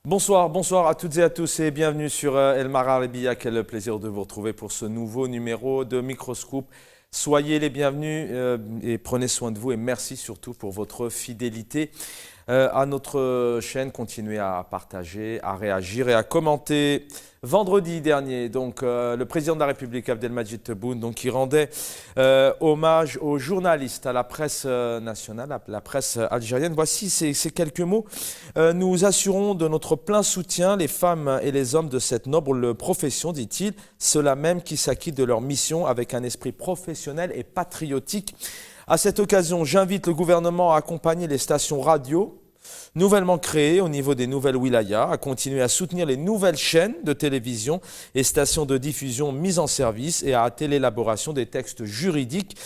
Bonsoir à toutes et à tous et bienvenue sur El Mararibia. Quel plaisir de vous retrouver pour ce nouveau numéro de Microscoop. Soyez les bienvenus et prenez soin de vous et merci surtout pour votre fidélité à notre chaîne. Continuez à partager, à réagir et à commenter. Vendredi dernier, donc, le président de la République, Abdelmadjid Tebboune, donc, qui rendait hommage aux journalistes, à la presse nationale, à la presse algérienne. Voici ces quelques mots. Nous assurons de notre plein soutien les femmes et les hommes de cette noble profession, dit-il, ceux-là même qui s'acquittent de leur mission avec un esprit professionnel et patriotique. À cette occasion, j'invite le gouvernement à accompagner les stations radio nouvellement créées au niveau des nouvelles wilayas, à continuer à soutenir les nouvelles chaînes de télévision et stations de diffusion mises en service et à hâter l'élaboration des textes juridiques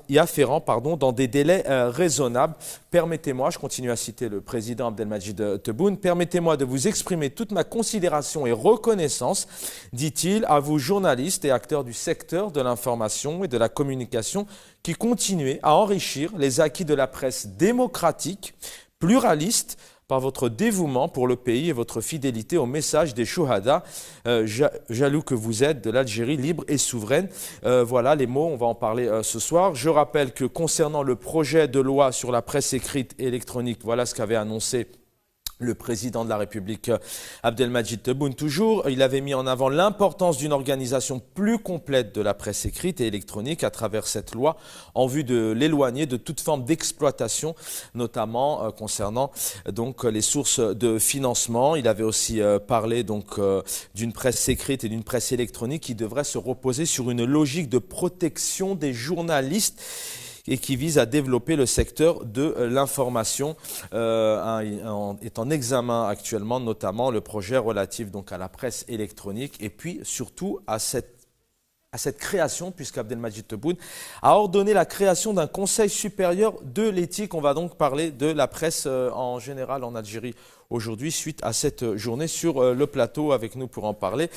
et afférents dans des délais raisonnables. Permettez-moi, je continue à citer le président Abdelmadjid Tebboune, permettez-moi de vous exprimer toute ma considération et reconnaissance, dit-il, à vous journalistes et acteurs du secteur de l'information et de la communication qui continuez à enrichir les acquis de la presse démocratique, pluraliste, par votre dévouement pour le pays et votre fidélité au message des Chouhada, jaloux que vous êtes de l'Algérie libre et souveraine. Voilà les mots, on va en parler ce soir. Je rappelle que concernant le projet de loi sur la presse écrite et électronique, voilà ce qu'avait annoncé le président de la République, Abdelmadjid Tebboune, toujours, il avait mis en avant l'importance d'une organisation plus complète de la presse écrite et électronique à travers cette loi en vue de l'éloigner de toute forme d'exploitation, notamment concernant donc les sources de financement. Il avait aussi parlé donc d'une presse écrite et d'une presse électronique qui devrait se reposer sur une logique de protection des journalistes et qui vise à développer le secteur de l'information. Est en examen actuellement, notamment le projet relatif donc à la presse électronique et puis surtout à cette création, puisqu'Abdelmadjid Tebboune a ordonné la création d'un conseil supérieur de l'éthique. On va donc parler de la presse en général en Algérie aujourd'hui, suite à cette journée sur le plateau. Avec nous pour en parler,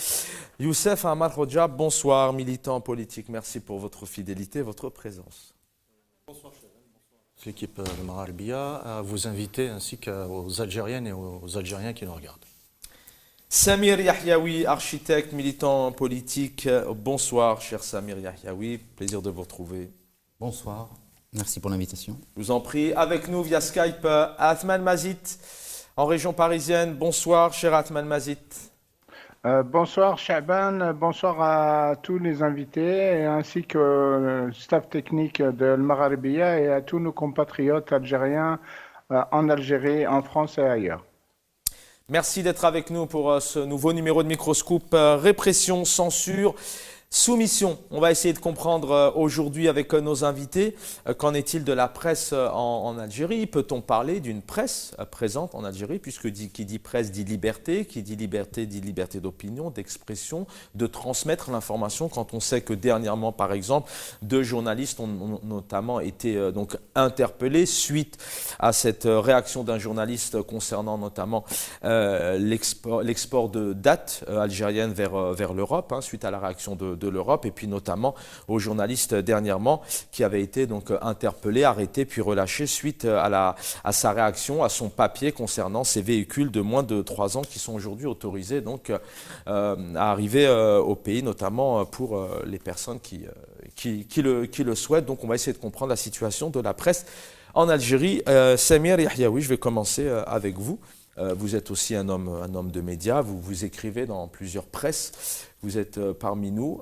Youssef Amar Hodja, bonsoir, militant politique. Merci pour votre fidélité, votre présence. Bonsoir, l'équipe de Mararibia, à vous inviter ainsi qu'aux Algériennes et aux Algériens qui nous regardent. Samir Yahyaoui, architecte, militant politique. Bonsoir, cher Samir Yahyaoui. Plaisir de vous retrouver. Bonsoir, merci pour l'invitation. Je vous en prie. Avec nous via Skype, Athman Mazit, en région parisienne. Bonsoir, cher Athman Mazit. Bonsoir Chaban, bonsoir à tous les invités ainsi que le staff technique de El Mararibia et à tous nos compatriotes algériens en Algérie, en France et ailleurs. Merci d'être avec nous pour ce nouveau numéro de Microscoop. Répression, censure, soumission. On va essayer de comprendre aujourd'hui avec nos invités qu'en est-il de la presse en Algérie. Peut-on parler d'une presse présente en Algérie, puisque qui dit presse dit liberté dit liberté d'opinion, d'expression, de transmettre l'information, quand on sait que dernièrement, par exemple, 2 journalistes ont notamment été donc interpellés suite à cette réaction d'un journaliste concernant notamment l'export de dattes algériennes vers l'Europe, suite à la réaction de l'Europe, et puis notamment aux journalistes dernièrement qui avaient été donc interpellés, arrêtés puis relâchés suite à sa réaction, à son papier concernant ces véhicules de moins de 3 ans qui sont aujourd'hui autorisés donc à arriver au pays, notamment pour les personnes qui le souhaitent. Donc on va essayer de comprendre la situation de la presse en Algérie. Samir Yahyaoui, je vais commencer avec vous. Vous êtes aussi un homme de médias, vous écrivez dans plusieurs presses, vous êtes parmi nous.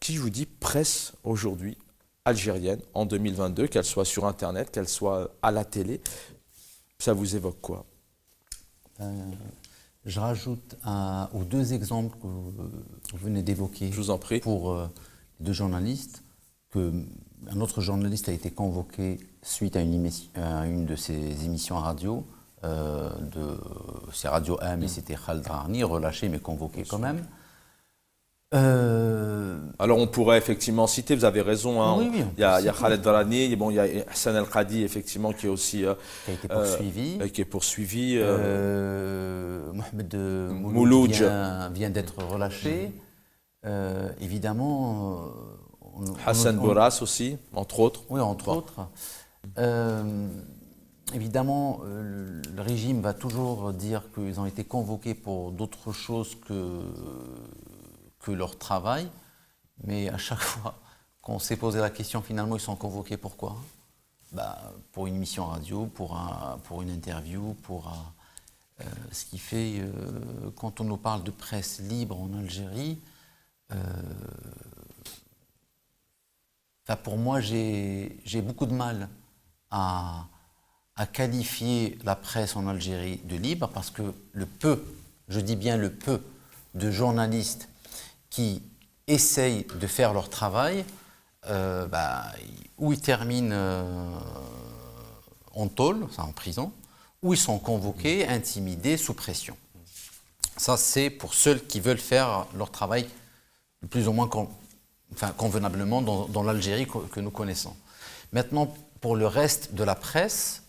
Qui vous dit presse aujourd'hui algérienne en 2022, qu'elle soit sur Internet, qu'elle soit à la télé, ça vous évoque quoi? Je rajoute aux 2 exemples que vous venez d'évoquer. Je vous en prie. Pour les 2 journalistes, qu'un autre journaliste a été convoqué suite à une de ses émissions à radio. C'est Radio M et c'était Khaled Rarni, relâché mais convoqué quand même. Alors on pourrait effectivement citer, vous avez raison, oui, il y a Khaled Rarni, bon, il y a Hassan El Khadi effectivement qui est aussi qui a été poursuivi. Mohamed Mouloudj vient d'être relâché. Évidemment. Hassan Bourras aussi, entre autres. Oui, entre autres. évidemment, le régime va toujours dire qu'ils ont été convoqués pour d'autres choses que leur travail, mais à chaque fois qu'on s'est posé la question, finalement, ils sont convoqués pourquoi? Pour une émission radio, pour une interview, ce qui fait, quand on nous parle de presse libre en Algérie, pour moi, j'ai beaucoup de mal à qualifier la presse en Algérie de libre, parce que je dis bien le peu, de journalistes qui essayent de faire leur travail, où ils terminent en tôle, en prison, où ils sont convoqués, intimidés, sous pression. Ça, c'est pour ceux qui veulent faire leur travail plus ou moins convenablement dans l'Algérie que nous connaissons. Maintenant, pour le reste de la presse,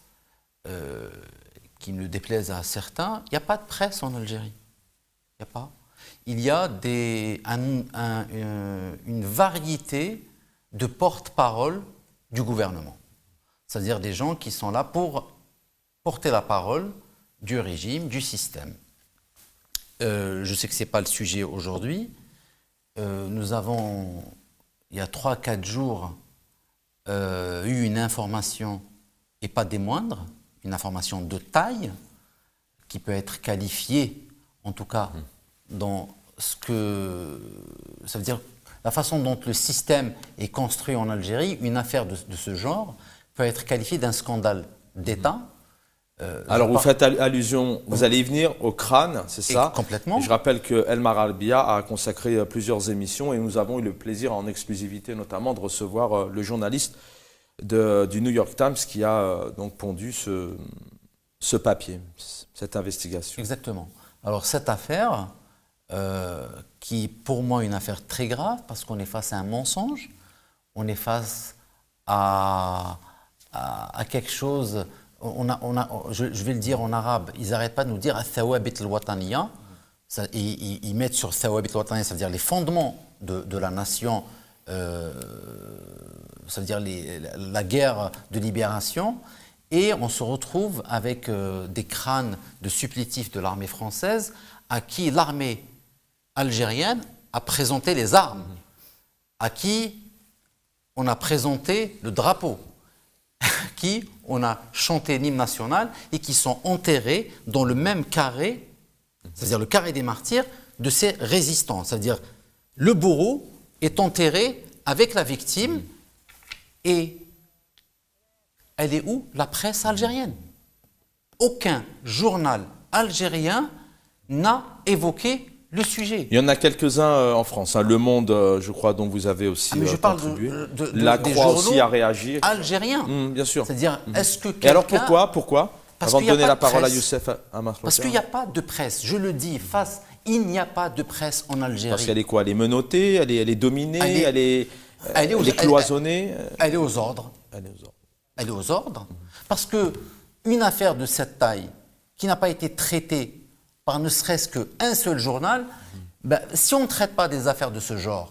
qui ne déplaise à certains, il n'y a pas de presse en Algérie. Il n'y a pas. Il y a une variété de porte-parole du gouvernement. C'est-à-dire des gens qui sont là pour porter la parole du régime, du système. Je sais que ce n'est pas le sujet aujourd'hui. Nous avons, il y a 3-4 jours, eu une information, et pas des moindres, une information de taille, qui peut être qualifiée, en tout cas, dans ce que... Ça veut dire la façon dont le système est construit en Algérie, une affaire de ce genre peut être qualifiée d'un scandale d'État. Alors vous faites allusion, vous allez y venir, au crâne, c'est ça? Complètement. Et je rappelle que El Maralbia a consacré plusieurs émissions et nous avons eu le plaisir en exclusivité notamment de recevoir le journaliste du New York Times qui a donc pondu ce papier, cette investigation. Exactement. Alors cette affaire, qui est pour moi une affaire très grave parce qu'on est face à un mensonge, on est face à quelque chose... je vais le dire en arabe, ils n'arrêtent pas de nous dire « Thawabit al-Wataniya ». Ils mettent sur « Thawabit al-Wataniya », c'est-à-dire les fondements de la nation, c'est-à-dire la guerre de libération, et on se retrouve avec des crânes de supplétifs de l'armée française à qui l'armée algérienne a présenté les armes, à qui on a présenté le drapeau, qui on a chanté l'hymne national et qui sont enterrés dans le même carré, c'est-à-dire le carré des martyrs de ces résistants. C'est-à-dire le bourreau est enterré avec la victime et elle est où? La presse algérienne. Aucun journal algérien n'a évoqué le sujet. Il y en a quelques-uns en France. Le Monde, je crois, dont vous avez aussi contribué. La Croix aussi a réagi. Algériens. Bien sûr. C'est-à-dire, est-ce que quelqu'un... Et alors pourquoi Avant de donner la parole à Youssef Amar. Parce qu'il n'y a pas de presse. Je le dis, il n'y a pas de presse en Algérie. Parce qu'elle est quoi? Elle est menottée, elle est dominée, elle est cloisonnée. Elle est aux ordres. Elle est aux ordres. Parce qu'une affaire de cette taille, qui n'a pas été traitée par ne serait-ce qu'un seul journal, si on ne traite pas des affaires de ce genre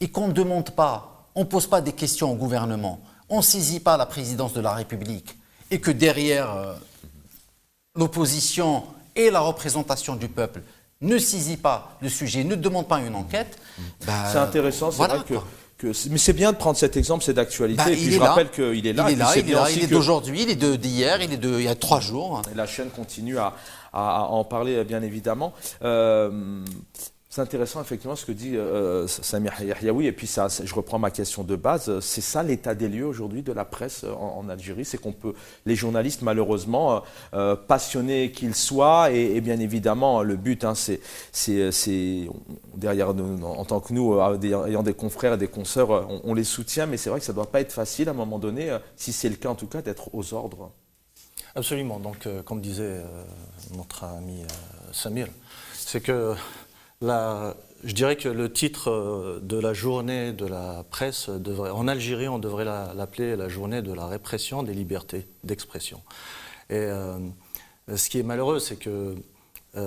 et qu'on ne demande pas, on ne pose pas des questions au gouvernement, on ne saisit pas la présidence de la République et que derrière l'opposition et la représentation du peuple ne saisit pas le sujet, ne demande pas une enquête. C'est intéressant, c'est vrai que mais c'est bien de prendre cet exemple, c'est d'actualité. Et puis je rappelle qu'il est là. Il est d'aujourd'hui, il est d'hier, il y a 3 jours. Et la chaîne continue à en parler, bien évidemment. C'est intéressant, effectivement, ce que dit Samir Yahyaoui. Et puis, je reprends ma question de base. C'est ça l'état des lieux aujourd'hui de la presse en Algérie. C'est qu'on peut, les journalistes, malheureusement, passionnés qu'ils soient, et bien évidemment, le but, c'est derrière nous, en tant que nous, ayant des confrères et des consoeurs, on les soutient. Mais c'est vrai que ça ne doit pas être facile, à un moment donné, si c'est le cas en tout cas, d'être aux ordres. Absolument. Donc, comme disait notre ami Samir, c'est que je dirais que le titre de la journée de la presse, en Algérie, on devrait l'appeler la journée de la répression des libertés d'expression. Et ce qui est malheureux, c'est que je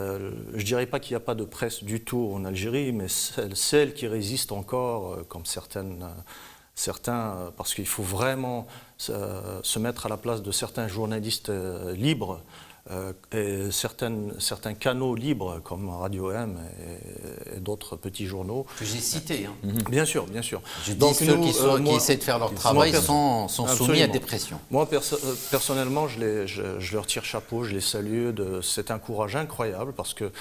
ne dirais pas qu'il n'y a pas de presse du tout en Algérie, mais celle qui résiste encore, comme certaines certains, parce qu'il faut vraiment se mettre à la place de certains journalistes libres et certains canaux libres comme Radio M et d'autres petits journaux. Que j'ai cités. Hein. Bien sûr, bien sûr. Je dis ceux qui essaient de faire leur travail sont soumis à des pressions. Moi, personnellement, je leur tire chapeau, je les salue. C'est un courage incroyable parce que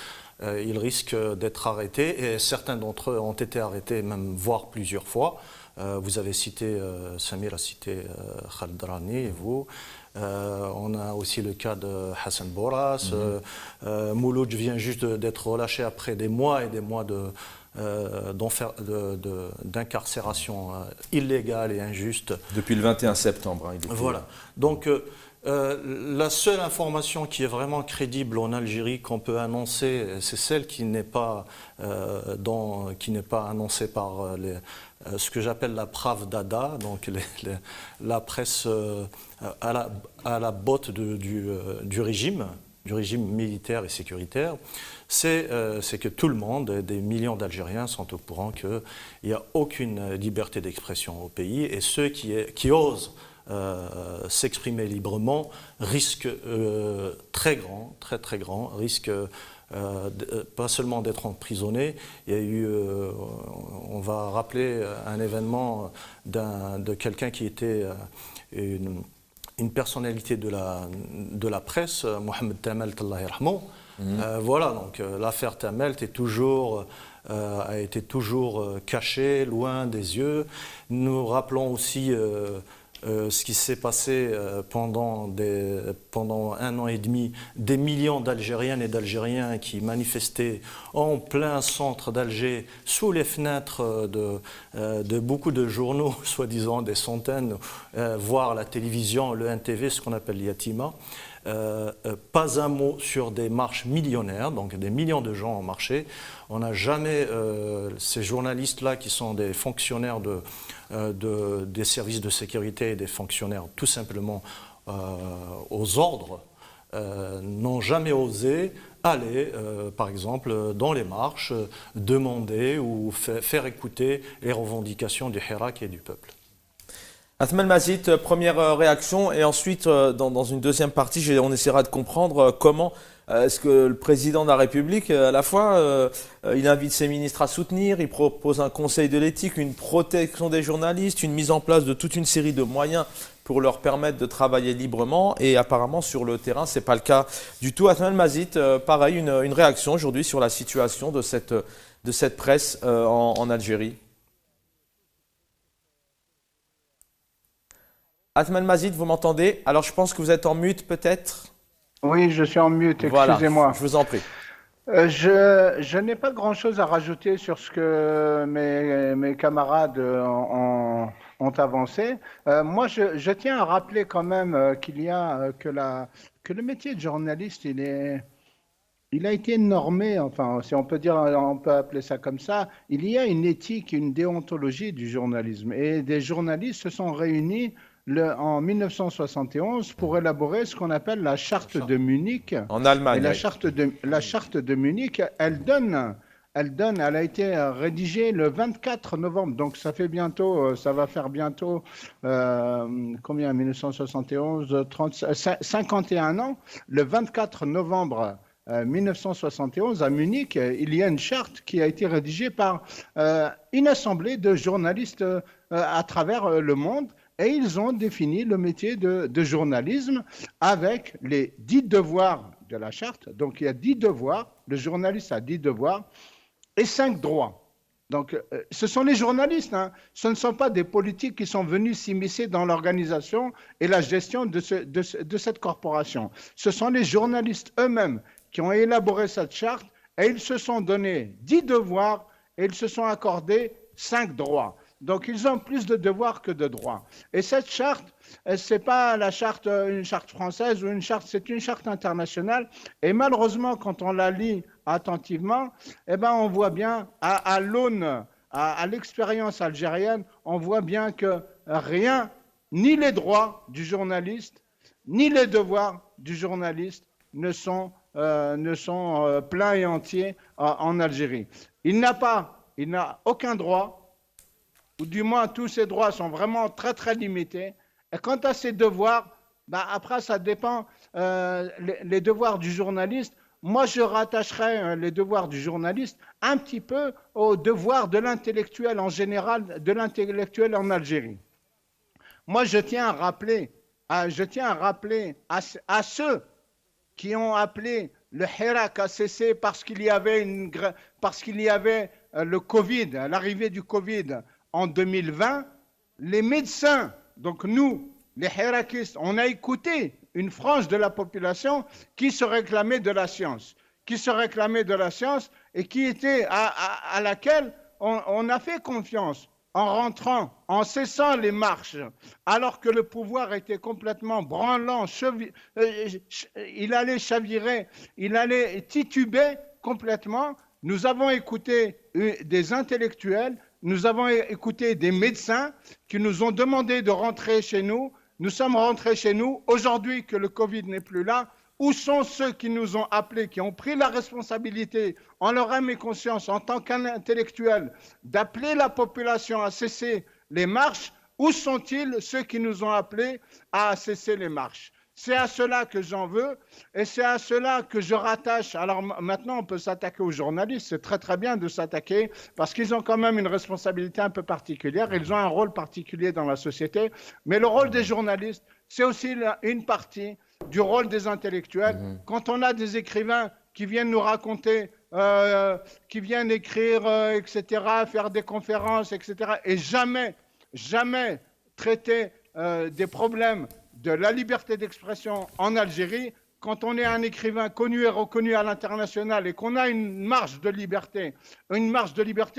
ils risquent d'être arrêtés et certains d'entre eux ont été arrêtés, même voire plusieurs fois. Vous avez cité, Samir a cité Khaled Rani et vous. On a aussi le cas de Hassan Boras. Mouloudj vient juste d'être relâché après des mois et des mois d'incarcération illégale et injuste. Depuis le 21 septembre. Hein, voilà. Donc, la seule information qui est vraiment crédible en Algérie qu'on peut annoncer, c'est celle qui n'est pas annoncée par ce que j'appelle la Pravda, donc la presse à la botte du régime militaire et sécuritaire, c'est que tout le monde, des millions d'Algériens sont au courant qu'il n'y a aucune liberté d'expression au pays et ceux qui osent s'exprimer librement risquent très grand, risquent pas seulement d'être emprisonnés. Il y a eu, on va rappeler un événement de quelqu'un qui était une personnalité de la presse, Mohamed Tamelt, Allah yarhamou. Voilà, donc l'affaire Tamelt a été toujours cachée, loin des yeux. Nous rappelons aussi ce qui s'est passé pendant 1 an et demi, des millions d'Algériennes et d'Algériens qui manifestaient en plein centre d'Alger, sous les fenêtres de beaucoup de journaux, soi-disant des centaines, voire la télévision, le NTV, ce qu'on appelle l'Yatima. Pas un mot sur des marches millionnaires, donc des millions de gens ont marché. On n'a jamais, ces journalistes-là qui sont des fonctionnaires des services de sécurité et des fonctionnaires tout simplement aux ordres, n'ont jamais osé aller, par exemple, dans les marches, demander ou faire écouter les revendications du Hirak et du peuple. Athmane Mazid, première réaction, et ensuite, dans une deuxième partie, on essaiera de comprendre comment est-ce que le président de la République, à la fois, il invite ses ministres à soutenir, il propose un conseil de l'éthique, une protection des journalistes, une mise en place de toute une série de moyens pour leur permettre de travailler librement, et apparemment sur le terrain, ce n'est pas le cas du tout. Athmane Mazid, pareil, une réaction aujourd'hui sur la situation de cette presse en Algérie. Athmane Mazid, vous m'entendez? Alors je pense que vous êtes en mute peut-être? Oui, je suis en mute, Voilà, excusez-moi. je vous en prie. Je n'ai pas grand-chose à rajouter sur ce que mes camarades ont avancé. Moi, je tiens à rappeler quand même que le métier de journaliste, il a été normé, enfin, si on peut dire, on peut appeler ça comme ça. Il y a une éthique, une déontologie du journalisme. Et des journalistes se sont réunis en 1971 pour élaborer ce qu'on appelle la charte de Munich. En Allemagne. Et la charte de Munich, elle a été rédigée le 24 novembre. Donc ça va faire bientôt, combien, 1971, 51 ans. Le 24 novembre 1971, à Munich, il y a une charte qui a été rédigée par une assemblée de journalistes à travers le monde. Et ils ont défini le métier de journalisme avec les 10 devoirs de la charte. Donc il y a 10 devoirs, le journaliste a 10 devoirs et 5 droits. Donc ce sont les journalistes, hein. Ce ne sont pas des politiques qui sont venus s'immiscer dans l'organisation et la gestion de cette corporation. Ce sont les journalistes eux-mêmes qui ont élaboré cette charte et ils se sont donné 10 devoirs et ils se sont accordés 5 droits. Donc, ils ont plus de devoirs que de droits. Et cette charte, ce n'est pas une charte française ou c'est une charte internationale. Et malheureusement, quand on la lit attentivement, eh ben, on voit bien, à l'aune, à l'expérience algérienne, on voit bien que rien, ni les droits du journaliste, ni les devoirs du journaliste ne sont pleins et entiers en Algérie. Il n'a aucun droit ou du moins tous ses droits sont vraiment très très limités. Et quant à ses devoirs, bah, après ça dépend les devoirs du journaliste. Moi, je rattacherais les devoirs du journaliste un petit peu aux devoirs de l'intellectuel en général, de l'intellectuel en Algérie. Moi, je tiens à rappeler, à ceux qui ont appelé le Hirak à cesser parce qu'il y avait, le Covid, l'arrivée du Covid en 2020, les médecins, donc nous, les Hirakistes, on a écouté une frange de la population qui se réclamait de la science, et qui était à laquelle on a fait confiance en rentrant, en cessant les marches, alors que le pouvoir était complètement branlant, il allait chavirer, il allait tituber complètement. Nous avons écouté des intellectuels, nous avons écouté des médecins qui nous ont demandé de rentrer chez nous. Nous sommes rentrés chez nous. Aujourd'hui que le Covid n'est plus là, où sont ceux qui nous ont appelés, qui ont pris la responsabilité, en leur âme et conscience, en tant qu'intellectuels, d'appeler la population à cesser les marches? Où sont-ils ceux qui nous ont appelés à cesser les marches? C'est à cela que j'en veux et c'est à cela que je rattache. Alors maintenant, on peut s'attaquer aux journalistes. C'est très très bien de s'attaquer parce qu'ils ont quand même une responsabilité un peu particulière. Ils ont un rôle particulier dans la société. Mais le rôle des journalistes, c'est aussi une partie du rôle des intellectuels. Quand on a des écrivains qui viennent nous raconter, qui viennent écrire, etc., faire des conférences, etc., et jamais traiter des problèmes de la liberté d'expression en Algérie, quand on est un écrivain connu et reconnu à l'international et qu'on a une marge de liberté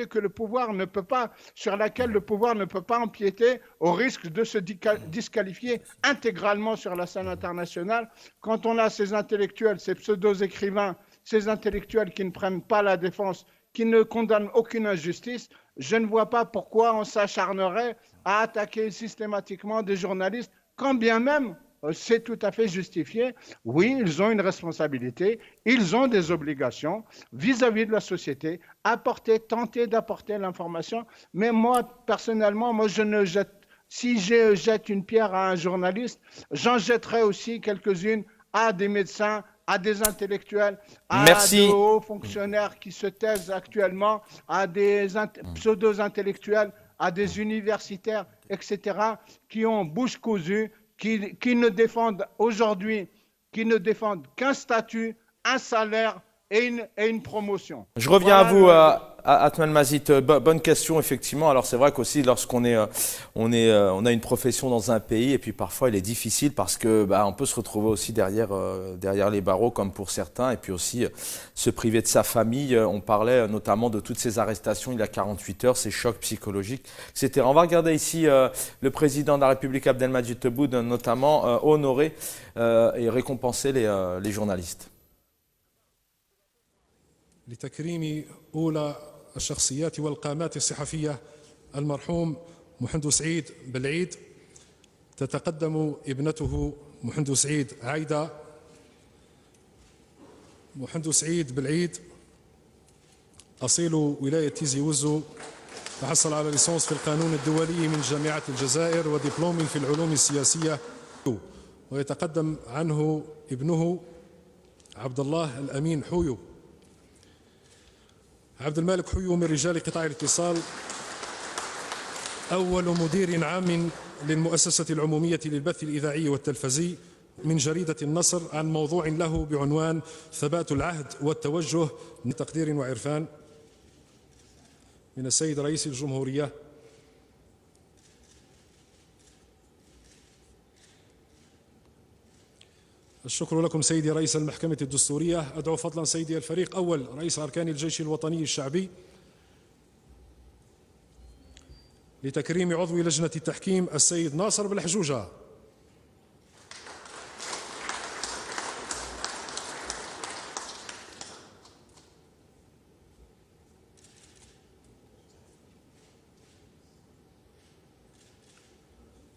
que le pouvoir ne peut pas, sur laquelle le pouvoir ne peut pas empiéter au risque de se disqualifier intégralement sur la scène internationale, quand on a ces intellectuels, ces pseudo-écrivains, ces intellectuels qui ne prennent pas la défense, qui ne condamnent aucune injustice, je ne vois pas pourquoi on s'acharnerait à attaquer systématiquement des journalistes, quand bien même c'est tout à fait justifié. Oui, ils ont une responsabilité, ils ont des obligations vis-à-vis de la société, tenter d'apporter l'information. Mais moi, personnellement, si je jette une pierre à un journaliste, j'en jetterai aussi quelques-unes à des médecins, à des intellectuels, à des hauts fonctionnaires qui se taisent actuellement, à des pseudo-intellectuels, à des universitaires, etc., qui ont bouche cousue, qui ne défendent aujourd'hui, qu'un statut, un salaire et une promotion. Je reviens à vous, Atman Mazit. Bonne question, effectivement. Alors c'est vrai qu'aussi lorsqu'on on a une profession dans un pays, et puis parfois il est difficile parce que on peut se retrouver aussi derrière les barreaux comme pour certains, et puis aussi se priver de sa famille. On parlait notamment de toutes ces arrestations il y a 48 heures, ces chocs psychologiques, etc. On va regarder ici le président de la République, Abdelmadjid Tebboune, notamment honorer et récompenser les journalistes. لتكريم أولى الشخصيات والقامات الصحفية المرحوم محمد سعيد بالعيد، تتقدم ابنته محمد سعيد عايدة. محمد سعيد بالعيد أصيل ولاية تيزي وزو، تحصل على ليسانس في القانون الدولي من جامعة الجزائر ودبلوم في العلوم السياسية، ويتقدم عنه ابنه عبد الله الأمين حويو. عبد المالك حويو من رجال قطاع الاتصال، أول مدير عام للمؤسسة العمومية للبث الإذاعي والتلفزي من جريدة النصر، عن موضوع له بعنوان ثبات العهد والتوجه، من تقدير وعرفان من السيد رئيس الجمهورية. الشكر لكم سيدي رئيس المحكمة الدستورية. أدعو فضلا سيدي الفريق أول رئيس أركان الجيش الوطني الشعبي لتكريم عضو لجنة التحكيم السيد ناصر بالحجوجة.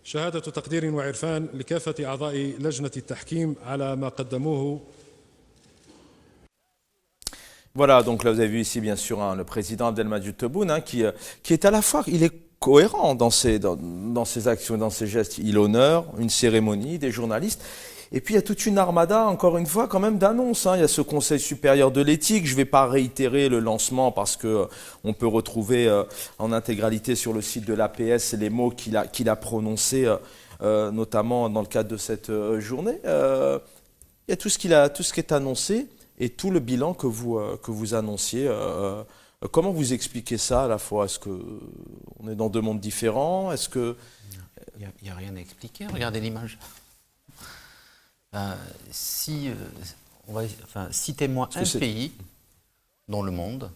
شهادة تقدير وعرفان لكافة أعضاء لجنة التحكيم على ما قدموه. Voilà, donc là vous avez vu ici bien sûr le président Abdelmadjid Tebboune qui est à la fois, il est cohérent dans ses actions, dans ses gestes. Il honore une cérémonie, des journalistes. Et puis il y a toute une armada, encore une fois, quand même d'annonces. Il y a ce Conseil supérieur de l'éthique. Je ne vais pas réitérer le lancement parce qu'on peut retrouver en intégralité sur le site de l'APS les mots qu'il a prononcés, notamment dans le cadre de cette journée. Il y a tout ce qui est annoncé et tout le bilan que vous annonciez. Comment vous expliquez ça à la fois? Est-ce qu'on est dans deux mondes différents? Est-ce que... Il n'y a rien à expliquer, regardez l'image. Citez-moi un pays dans le monde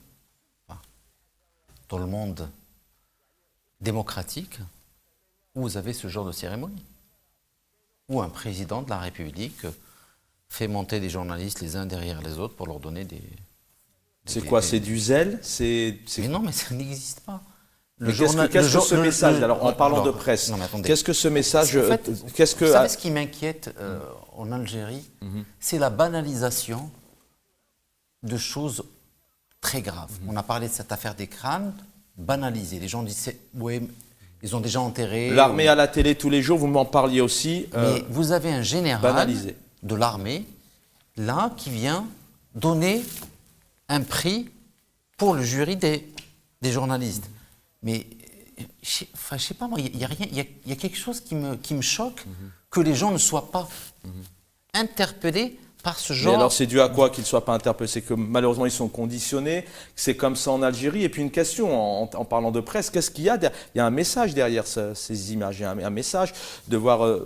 démocratique où vous avez ce genre de cérémonie, où un président de la République fait monter des journalistes les uns derrière les autres pour leur donner des... C'est quoi? C'est du zèle? Mais non, mais ça n'existe pas. Qu'est-ce que ce message, alors en parlant de presse, qu'est-ce que ce message... En fait, vous savez ce qui m'inquiète en Algérie, c'est la banalisation de choses très graves. On a parlé de cette affaire des crânes, banalisée. Les gens disent, ouais, ils ont déjà enterré... L'armée à la télé tous les jours, vous m'en parliez aussi. Mais vous avez un général banalisé de l'armée, là, qui vient donner un prix pour le jury des journalistes. Mais, je sais pas moi, il y a quelque chose qui me choque, que les gens ne soient pas interpellés par ce genre... Mais alors c'est dû à quoi qu'ils ne soient pas interpellés? C'est que malheureusement ils sont conditionnés, c'est comme ça en Algérie. Et puis une question, en parlant de presse, qu'est-ce qu'il y a derrière? Il y a un message derrière ces images, il y a un message de voir...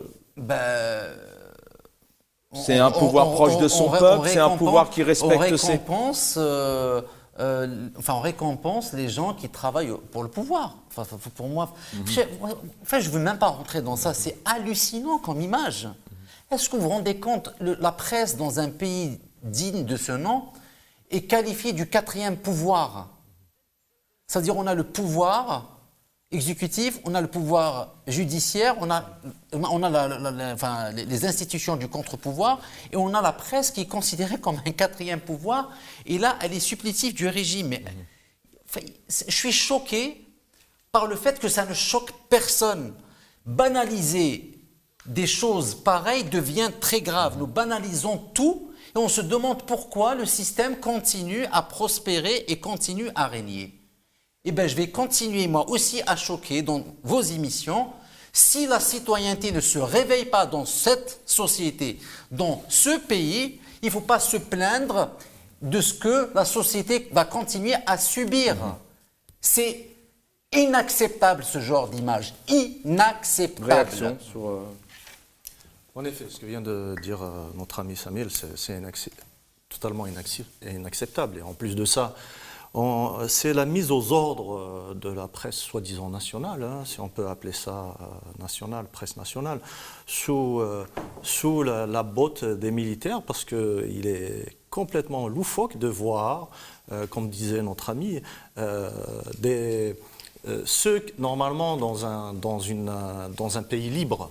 c'est un pouvoir proche de son peuple, c'est un pouvoir qui respecte ses... on récompense les gens qui travaillent pour le pouvoir. Enfin, pour moi, je ne veux même pas rentrer dans ça. C'est hallucinant comme image. Est-ce que vous vous rendez compte, la presse dans un pays digne de ce nom est qualifiée du 4e pouvoir. C'est-à-dire on a le pouvoir exécutif, on a le pouvoir judiciaire, on a les institutions du contre-pouvoir, et on a la presse qui est considérée comme un 4e pouvoir, et là, elle est supplétive du régime. Mais, je suis choqué par le fait que ça ne choque personne. Banaliser des choses pareilles devient très grave. Nous banalisons tout, et on se demande pourquoi le système continue à prospérer et continue à régner. Eh bien, je vais continuer, moi aussi, à choquer dans vos émissions. Si la citoyenneté ne se réveille pas dans cette société, dans ce pays, il ne faut pas se plaindre de ce que la société va continuer à subir. C'est inacceptable, ce genre d'image. Inacceptable. Réaction sur... En effet, ce que vient de dire notre ami Samuel, c'est totalement inacceptable. Et en plus de ça, c'est la mise aux ordres de la presse soi-disant nationale, si on peut appeler ça nationale, presse nationale, sous la botte des militaires, parce qu'il est complètement loufoque de voir, comme disait notre ami, ceux normalement dans un pays libre.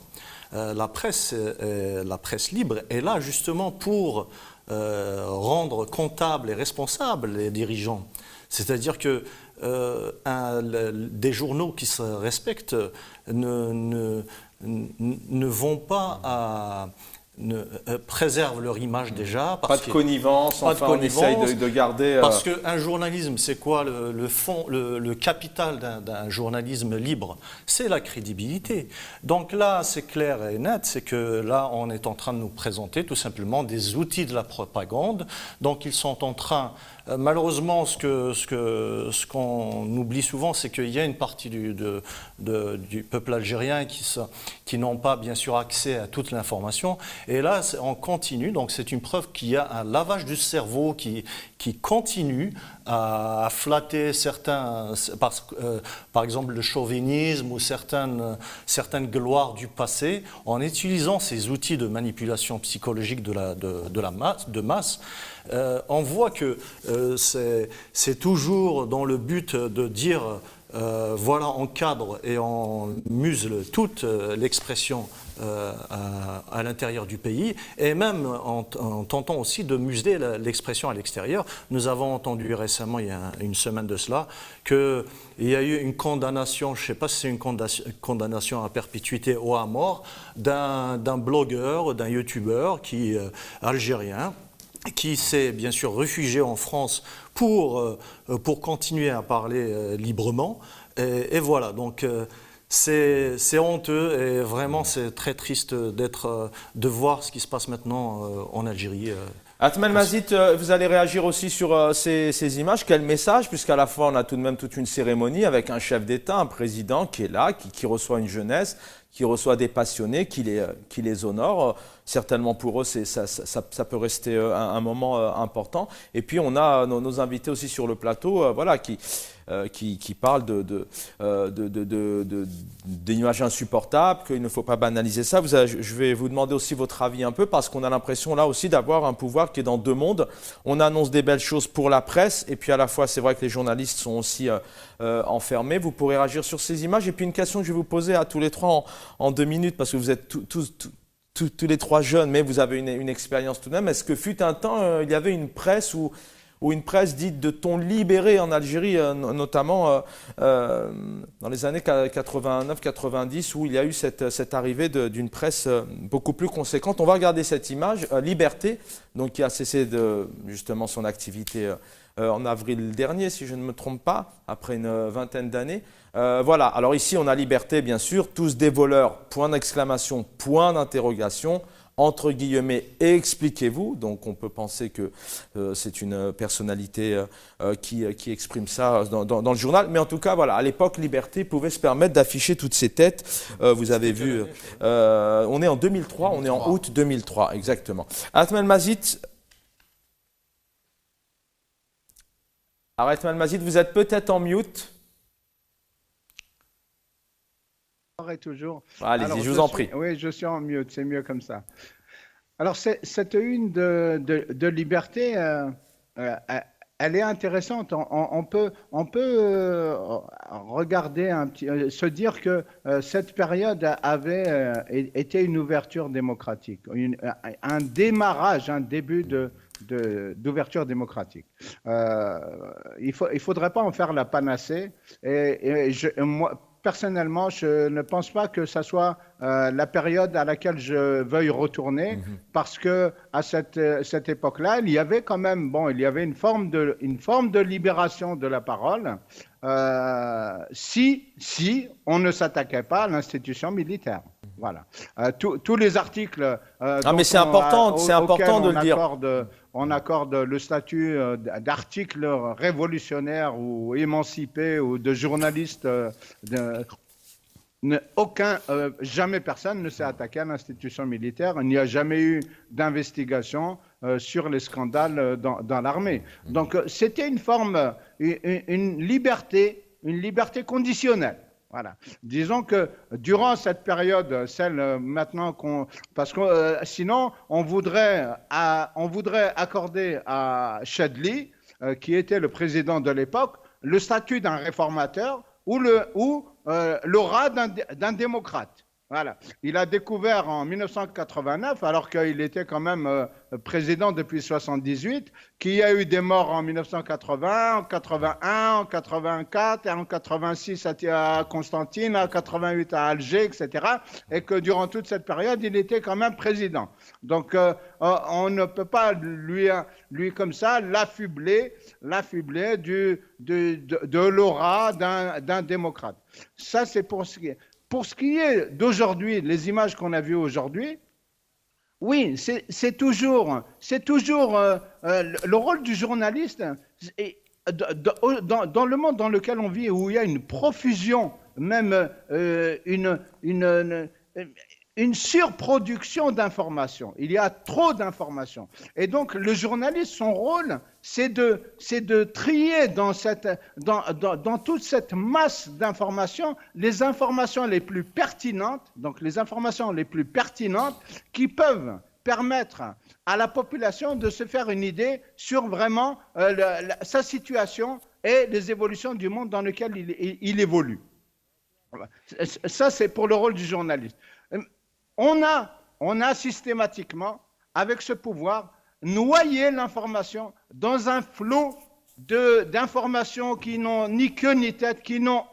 La presse libre est là justement pour rendre comptables et responsables les dirigeants. C'est-à-dire que des journaux qui se respectent ne vont pas préservent leur image déjà. Pas de connivence, on essaye de garder... Parce qu'un journalisme, c'est quoi le fond, le capital d'un journalisme libre? C'est la crédibilité. Donc là, c'est clair et net, c'est que là, on est en train de nous présenter tout simplement des outils de la propagande. Donc ils sont en train... Malheureusement, ce qu'on oublie souvent, c'est qu'il y a une partie du peuple algérien qui n'ont pas, bien sûr, accès à toute l'information. Et là, on continue. Donc, c'est une preuve qu'il y a un lavage du cerveau qui continue à flatter par exemple, le chauvinisme ou certaines gloires du passé en utilisant ces outils de manipulation psychologique de masse. On voit que c'est toujours dans le but de dire voilà, encadre et on musle toute l'expression à l'intérieur du pays, et même en tentant aussi de museler l'expression à l'extérieur. Nous avons entendu récemment, il y a une semaine de cela, qu'il y a eu une condamnation, je ne sais pas si c'est une condamnation à perpétuité ou à mort, d'un blogueur, d'un youtubeur algérien, qui s'est bien sûr réfugié en France pour continuer à parler librement. Et voilà, donc c'est honteux et vraiment c'est très triste de voir ce qui se passe maintenant en Algérie. Atman Mazid, vous allez réagir aussi sur ces images. Quel message, puisqu'à la fois on a tout de même toute une cérémonie avec un chef d'État, un président qui est là, qui reçoit une jeunesse, qui reçoit des passionnés, qui les honore. Certainement pour eux, ça peut rester un moment important. Et puis on a nos invités aussi sur le plateau, voilà, qui parlent d'images insupportables, qu'il ne faut pas banaliser ça. Je vais vous demander aussi votre avis un peu, parce qu'on a l'impression là aussi d'avoir un pouvoir qui est dans deux mondes. On annonce des belles choses pour la presse, et puis à la fois c'est vrai que les journalistes sont aussi enfermés. Vous pourrez réagir sur ces images. Et puis une question que je vais vous poser à tous les trois en 2 minutes, parce que vous êtes tous les trois jeunes, mais vous avez une expérience tout de même. Est-ce que fut un temps, il y avait une presse ou une presse dite de ton libéré en Algérie, notamment dans les années 89-90, où il y a eu cette arrivée d'une presse beaucoup plus conséquente. On va regarder cette image. Liberté, donc, qui a cessé justement son activité en avril dernier, si je ne me trompe pas, après une vingtaine d'années. Voilà, alors ici on a Liberté, bien sûr, tous des voleurs, point d'exclamation, point d'interrogation, entre guillemets, expliquez-vous. Donc on peut penser que c'est une personnalité qui exprime ça dans le journal. Mais en tout cas, voilà, à l'époque, Liberté pouvait se permettre d'afficher toutes ces têtes. Vous avez vu, on est en 2003, on est en août 2003, exactement. Atman Mazid, vous êtes peut-être en mute. Toujours. Allez-y, je vous en prie. Oui, je suis en mute, c'est mieux comme ça. Alors, cette une de Liberté, elle est intéressante. On peut regarder se dire que cette période avait été une ouverture démocratique, un démarrage, un début d'ouverture démocratique. Il faudrait pas en faire la panacée. Moi, personnellement, je ne pense pas que ce soit la période à laquelle je veuille retourner, parce que à cette époque-là, il y avait quand même, il y avait une forme de libération de la parole, si on ne s'attaquait pas à l'institution militaire. Voilà. Tous les articles. Mais c'est important de le dire. On accorde le statut d'article révolutionnaire ou émancipé ou de journaliste. Jamais personne ne s'est attaqué à l'institution militaire. Il n'y a jamais eu d'investigation sur les scandales dans l'armée. Donc c'était une liberté conditionnelle. Voilà. Disons que durant cette période, celle maintenant parce que sinon on voudrait accorder à Chadli, qui était le président de l'époque, le statut d'un réformateur ou l'aura d'un démocrate. Voilà. Il a découvert en 1989, alors qu'il était quand même président depuis 1978, qu'il y a eu des morts en 1980, en 81, en 84, et en 86 à Constantine, en 88 à Alger, etc. Et que durant toute cette période, il était quand même président. Donc, on ne peut pas lui comme ça l'affubler de l'aura d'un démocrate. Ça, c'est pour ce qui est. Pour ce qui est d'aujourd'hui, les images qu'on a vues aujourd'hui, oui, c'est toujours le rôle du journaliste. Dans le monde dans lequel on vit, où il y a une profusion, même une surproduction d'informations. Il y a trop d'informations. Et donc, le journaliste, son rôle, c'est de trier dans toute cette masse d'informations, les informations les plus pertinentes, qui peuvent permettre à la population de se faire une idée sur vraiment sa situation et les évolutions du monde dans lequel il évolue. Ça, c'est pour le rôle du journaliste. On a systématiquement, avec ce pouvoir, noyé l'information dans un flot d'informations qui n'ont ni queue ni tête, qui n'ont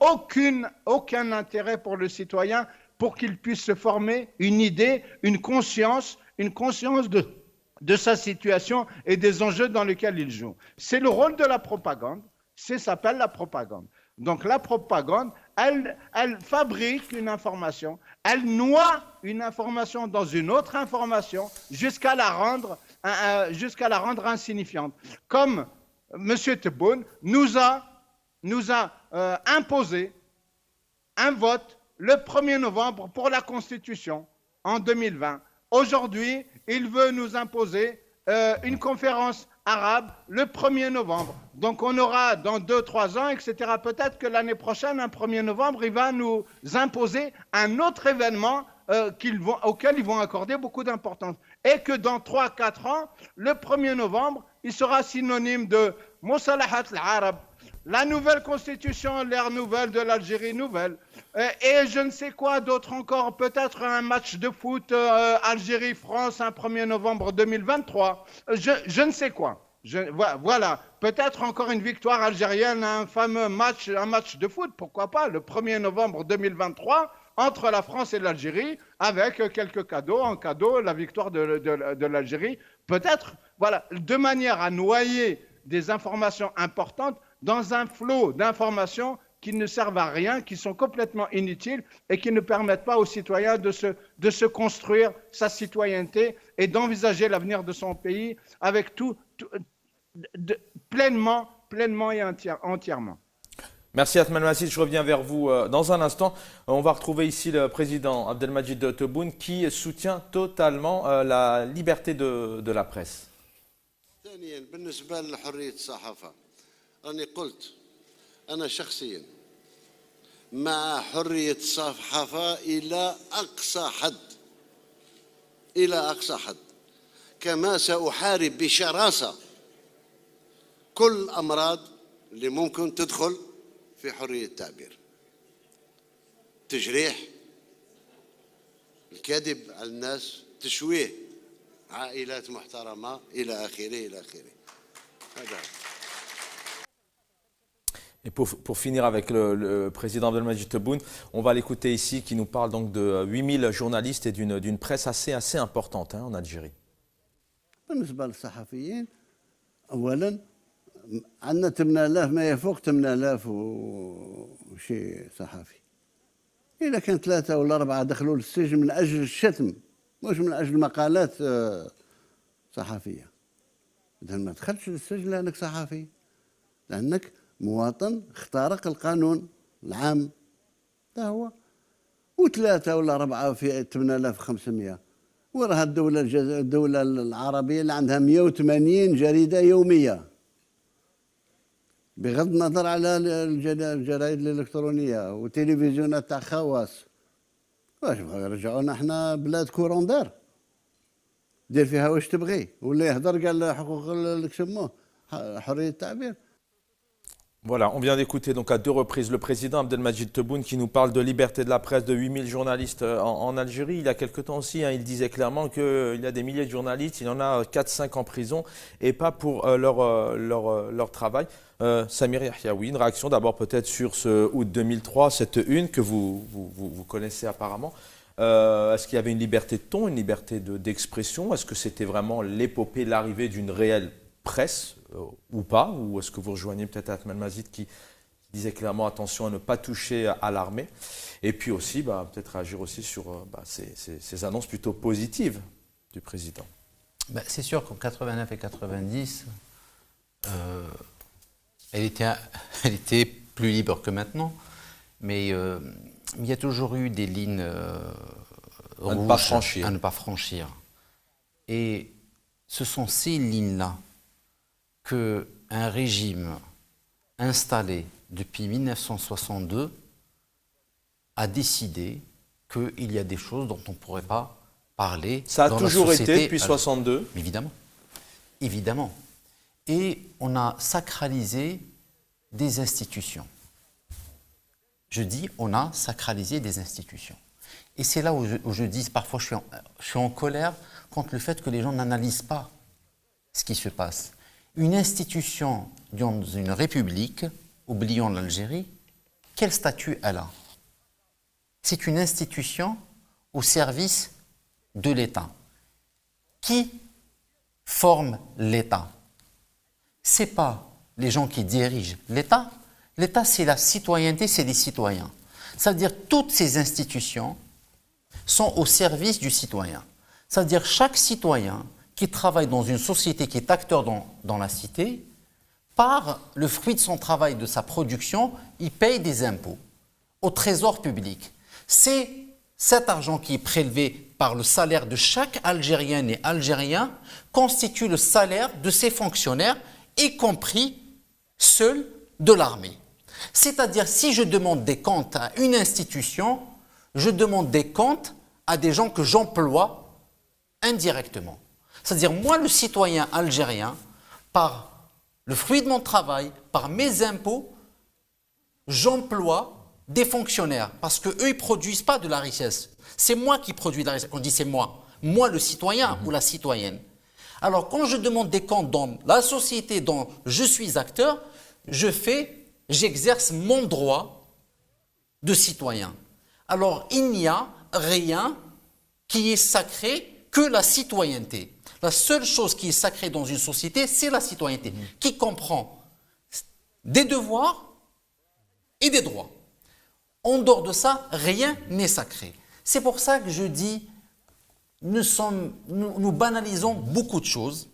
aucun intérêt pour le citoyen, pour qu'il puisse se former une idée, une conscience de sa situation et des enjeux dans lesquels il joue. C'est le rôle de la propagande, ça s'appelle la propagande. Donc la propagande, elle fabrique une information, elle noie une information dans une autre information jusqu'à la rendre insignifiante. Comme M. Tebboune nous a imposé un vote le 1er novembre pour la Constitution en 2020. Aujourd'hui, il veut nous imposer une conférence arabe le 1er novembre. Donc on aura dans 2-3 ans, etc. Peut-être que l'année prochaine, un 1er novembre, il va nous imposer un autre événement auquel ils vont accorder beaucoup d'importance. Et que dans 3-4 ans, le 1er novembre, il sera synonyme de Moussalahat al-Arab, la nouvelle constitution, l'ère nouvelle de l'Algérie nouvelle, et je ne sais quoi d'autre encore, peut-être un match de foot Algérie-France un 1er novembre 2023, je ne sais quoi. Voilà, peut-être encore une victoire algérienne, un fameux match de foot, pourquoi pas, le 1er novembre 2023, entre la France et l'Algérie, avec quelques cadeaux, en cadeau, la victoire de l'Algérie, peut-être, voilà, de manière à noyer des informations importantes dans un flot d'informations qui ne servent à rien, qui sont complètement inutiles et qui ne permettent pas aux citoyens de se construire sa citoyenneté et d'envisager l'avenir de son pays avec pleinement et entièrement. Merci Atman Massid, je reviens vers vous dans un instant. On va retrouver ici le président Abdelmajid Tebboune qui soutient totalement la liberté de la presse. بالنسبة لحرية الصحافة راني قلت أنا شخصيا مع حرية الصحافة إلى أقصى حد كما سأحارب بشراسة كل الأمراض اللي ممكن تدخل في حرية التعبير تجريح الكذب على الناس تشويه عائلات محترمة إلى آخره هذا. Et pour finir avec le président Abdelmajid Tebboune, on va l'écouter ici qui nous parle donc de 8000 journalistes et d'une presse assez importante en Algérie. بالنسبة للصحفيين أولا عندنا 8000 ما يفوق 8000 وشي صحفي. إذا كان 3 ولا 4 دخلوا للسجن من أجل الشتم مش من أجل مقالات صحفية. إذا ما دخلتش للسجن لأنك صحفي، لأنك مواطن اخترق القانون العام. هذا هو. و3 ولا 4 في 8500. وراها الدولة العربية اللي عندها 180 جريدة يومية. بغض النظر على الجرائد الإلكترونية وتلفزيونات تاع خواص. واش بغاو يرجعونا احنا بلاد كوروندار دير فيها واش تبغي ولا يهضر قال حقوق يسموه حرية التعبير. Voilà, on vient d'écouter donc à 2 reprises le président Abdelmajid Tebboune qui nous parle de liberté de la presse, de 8000 journalistes en Algérie. Il y a quelque temps aussi, il disait clairement qu'il y a des milliers de journalistes, il y en a 4-5 en prison et pas pour leur travail. Samir Yahyaoui, une réaction d'abord peut-être sur ce août 2003, cette une que vous connaissez apparemment. Est-ce qu'il y avait une liberté de ton, une liberté d'expression? Est-ce que c'était vraiment l'épopée, l'arrivée d'une réelle presse ou pas? Ou est-ce que vous rejoignez peut-être Atman Massid qui disait clairement attention à ne pas toucher à l'armée? Et puis aussi, peut-être réagir aussi sur ces annonces plutôt positives du président. C'est sûr qu'en 89 et 90, elle était plus libre que maintenant, mais il y a toujours eu des lignes rouges à ne pas franchir. Et ce sont ces lignes-là qu'un régime installé depuis 1962 a décidé qu'il y a des choses dont on ne pourrait pas parler. Ça a toujours été depuis 62. Évidemment. Et on a sacralisé des institutions. Je dis, on a sacralisé des institutions. Et c'est là où je dis, parfois je suis en colère contre le fait que les gens n'analysent pas ce qui se passe. Une institution dans une république, oublions l'Algérie, quel statut elle a? C'est une institution au service de l'État. Qui forme l'État? Ce n'est pas les gens qui dirigent l'État. L'État, c'est la citoyenneté, c'est les citoyens. Ça veut dire que toutes ces institutions sont au service du citoyen. Ça veut dire que chaque citoyen qui travaille dans une société, qui est acteur dans la cité, par le fruit de son travail, de sa production, il paye des impôts au trésor public. C'est cet argent qui est prélevé par le salaire de chaque Algérienne et Algérien constitue le salaire de ses fonctionnaires, y compris ceux de l'armée. C'est-à-dire, si je demande des comptes à une institution, je demande des comptes à des gens que j'emploie indirectement. C'est-à-dire, moi, le citoyen algérien, par le fruit de mon travail, par mes impôts, j'emploie des fonctionnaires parce qu'eux, ils ne produisent pas de la richesse. C'est moi qui produis de la richesse. On dit c'est moi. Moi, le citoyen ou la citoyenne. Alors, quand je demande des comptes dans la société dont je suis acteur, j'exerce mon droit de citoyen. Alors, il n'y a rien qui est sacré que la citoyenneté. La seule chose qui est sacrée dans une société, c'est la citoyenneté, qui comprend des devoirs et des droits. En dehors de ça, rien n'est sacré. C'est pour ça que je dis, nous banalisons beaucoup de choses.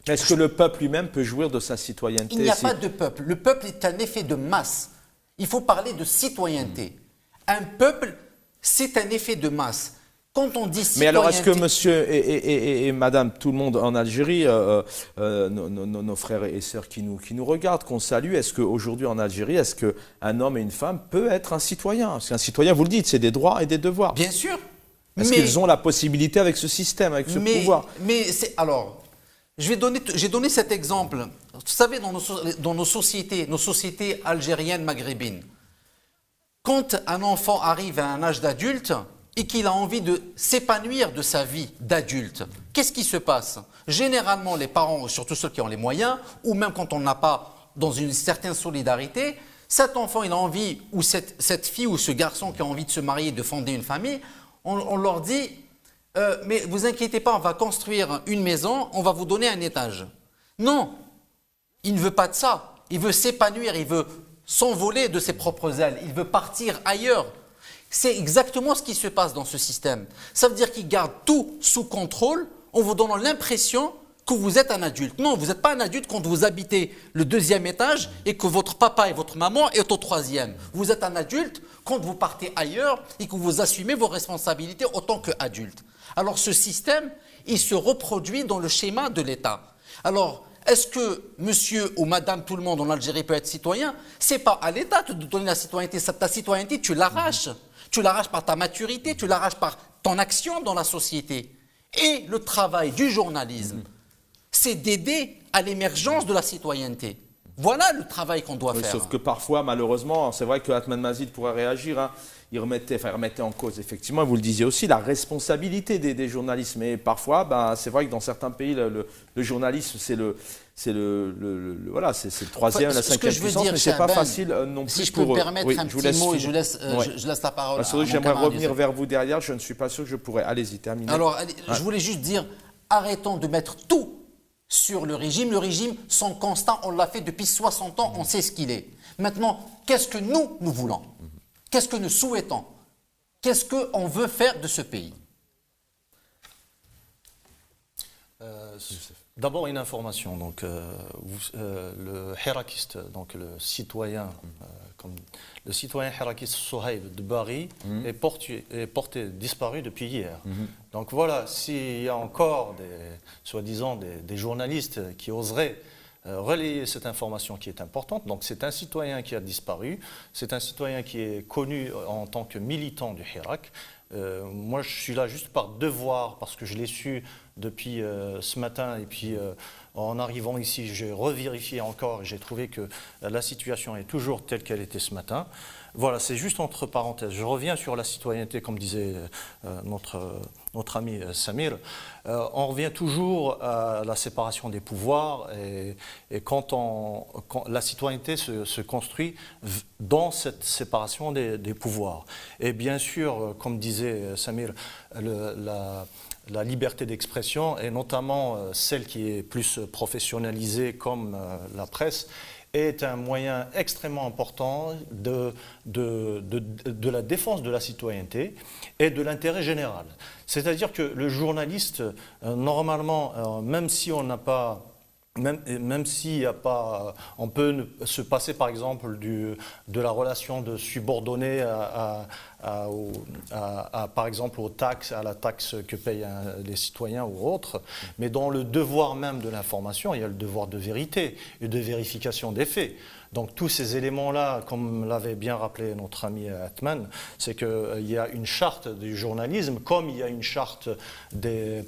Mais est-ce que le peuple lui-même peut jouir de sa citoyenneté? Il n'y a pas de peuple. Le peuple est un effet de masse. Il faut parler de citoyenneté. Un peuple, c'est un effet de masse. Quand on dit citoyenneté... Mais alors, est-ce que monsieur et madame, tout le monde en Algérie, nos frères et sœurs qui nous regardent, qu'on salue, est-ce qu'aujourd'hui en Algérie, est-ce qu'un homme et une femme peut être un citoyen? Parce qu'un citoyen, vous le dites, c'est des droits et des devoirs. Bien sûr. Est-ce qu'ils ont la possibilité avec ce système, avec ce pouvoir? Alors, j'ai donné cet exemple. Vous savez, dans nos sociétés algériennes, maghrébines, quand un enfant arrive à un âge d'adulte et qu'il a envie de s'épanouir de sa vie d'adulte, qu'est-ce qui se passe? Généralement, les parents, surtout ceux qui ont les moyens, ou même quand on n'a pas dans une certaine solidarité, cet enfant, il a envie, ou cette fille ou ce garçon qui a envie de se marier, de fonder une famille, on leur dit mais vous inquiétez pas, on va construire une maison, on va vous donner un étage. Non, il ne veut pas de ça. Il veut s'épanouir, il veut s'envoler de ses propres ailes, il veut partir ailleurs. C'est exactement ce qui se passe dans ce système. Ça veut dire qu'il garde tout sous contrôle en vous donnant l'impression que vous êtes un adulte. Non, vous n'êtes pas un adulte quand vous habitez le 2e étage et que votre papa et votre maman est au 3e. Vous êtes un adulte quand vous partez ailleurs et que vous assumez vos responsabilités en tant qu'adulte. Alors ce système, il se reproduit dans le schéma de l'État. Alors, est-ce que monsieur ou madame tout le monde en Algérie peut être citoyen? Ce n'est pas à l'État de te donner la citoyenneté. Ta citoyenneté, tu l'arraches. Tu l'arraches par ta maturité, tu l'arraches par ton action dans la société. Et le travail du journalisme, c'est d'aider à l'émergence de la citoyenneté. Voilà le travail qu'on doit faire. Sauf que parfois, malheureusement, c'est vrai que Atman Mazid pourrait réagir, hein, il remettait en cause, effectivement, vous le disiez aussi, la responsabilité des journalistes. Mais parfois, c'est vrai que dans certains pays, le journalisme, c'est le 3e, la 5e puissance, mais c'est pas facile non plus. Si je peux me permettre un petit mot et je laisse la parole à mon J'aimerais camarade revenir vers vous derrière, je ne suis pas sûr que je pourrais. Allez-y, terminez. Alors, je voulais juste dire, arrêtons de mettre tout sur le régime. Le régime, son constat, on l'a fait depuis 60 ans, on sait ce qu'il est. Maintenant, qu'est-ce que nous voulons? Qu'est-ce que nous souhaitons? Qu'est-ce qu'on veut faire de ce pays? D'abord une information. Donc, le hirakiste, donc le citoyen hirakiste Souhaib de Bari est porté disparu depuis hier. Donc voilà, s'il y a encore soi-disant des journalistes qui oseraient relayer cette information qui est importante. Donc c'est un citoyen qui a disparu, c'est un citoyen qui est connu en tant que militant du Hirak. Moi je suis là juste par devoir, parce que je l'ai su depuis ce matin et puis En arrivant ici, j'ai revérifié encore et j'ai trouvé que la situation est toujours telle qu'elle était ce matin. Voilà, c'est juste entre parenthèses. Je reviens sur la citoyenneté, comme disait notre ami Samir. On revient toujours à la séparation des pouvoirs et quand la citoyenneté se construit dans cette séparation des pouvoirs. Et bien sûr, comme disait Samir, la liberté d'expression, et notamment celle qui est plus professionnalisée comme la presse, est un moyen extrêmement important de la défense de la citoyenneté et de l'intérêt général. C'est-à-dire que le journaliste, normalement, même si on n'a pas... Même s'il n'y a pas, on peut se passer par exemple de la relation de subordonné par exemple à la taxe que payent les citoyens ou autres, mais dans le devoir même de l'information, il y a le devoir de vérité et de vérification des faits. Donc tous ces éléments-là, comme l'avait bien rappelé notre ami Atman, c'est qu'il y a une charte du journalisme, comme il y a une charte des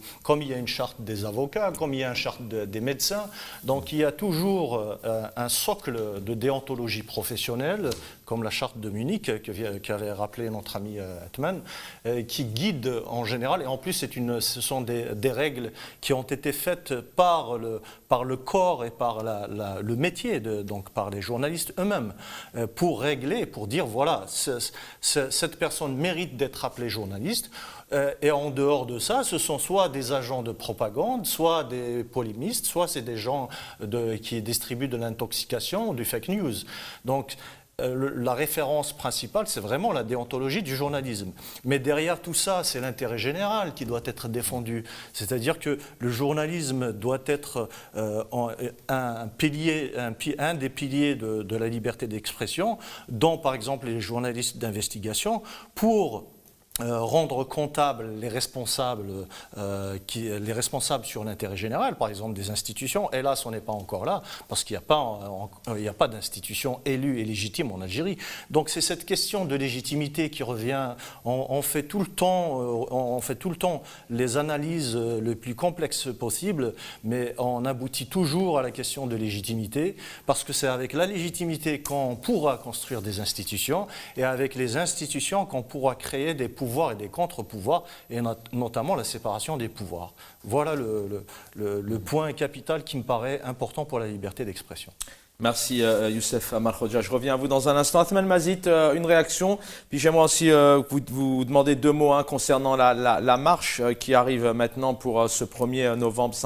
avocats, comme il y a une charte des médecins. Donc il y a toujours un socle de déontologie professionnelle, comme la charte de Munich qu'avait rappelé notre ami Atman, qui guide en général, et en plus ce sont des règles qui ont été faites par le corps et par le métier, donc par les journalistes eux-mêmes, pour régler, pour dire voilà, cette personne mérite d'être appelée journaliste. Et en dehors de ça, ce sont soit des agents de propagande, soit des polémistes, soit c'est des gens qui distribuent de l'intoxication ou du fake news. Donc, la référence principale, c'est vraiment la déontologie du journalisme. Mais derrière tout ça, c'est l'intérêt général qui doit être défendu. C'est-à-dire que le journalisme doit être un des piliers de la liberté d'expression, dont par exemple les journalistes d'investigation, pour rendre comptables les responsables sur l'intérêt général, par exemple des institutions. Hélas, on n'est pas encore là, parce qu'il n'y a pas d'institution élue et légitime en Algérie. Donc c'est cette question de légitimité qui revient. On fait tout le temps les analyses les plus complexes possibles, mais on aboutit toujours à la question de légitimité, parce que c'est avec la légitimité qu'on pourra construire des institutions, et avec les institutions qu'on pourra créer des pouvoirs et des contre-pouvoirs, et notamment la séparation des pouvoirs. Voilà le point capital qui me paraît important pour la liberté d'expression. Merci Youssef Amar Khodja. Je reviens à vous dans un instant. Atman Mazid, une réaction. Puis j'aimerais aussi vous demander deux mots concernant la marche qui arrive maintenant pour ce 1er novembre